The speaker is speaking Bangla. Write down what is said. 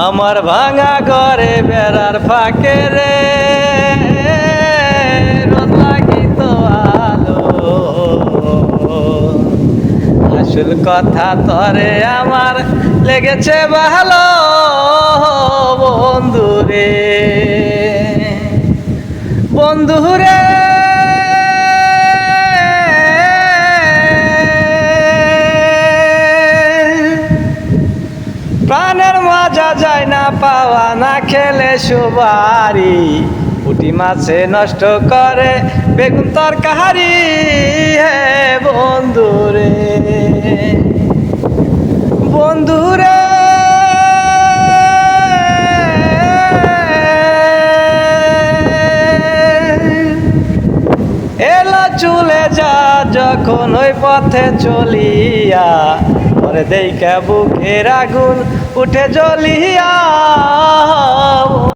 আমার ভাঙা ঘরে বেড়ার ফাঁকে রে রোদ লাগিত আলো, আসল কথা তরে আমার লেগেছে ভালো বন্ধুরে, বন্ধুরে প্রাণের মজা যায় না পাওয়া, না খেলে সুবারি পুঁটি মাছে নষ্ট করে বেগুন তরকারি। হে বন্ধুরে, বন্ধুরে এলো চলে যা যখন ওই পথে চলিয়া, পরে দেইখা বুকের আগুন উঠে জ্বলিয়া।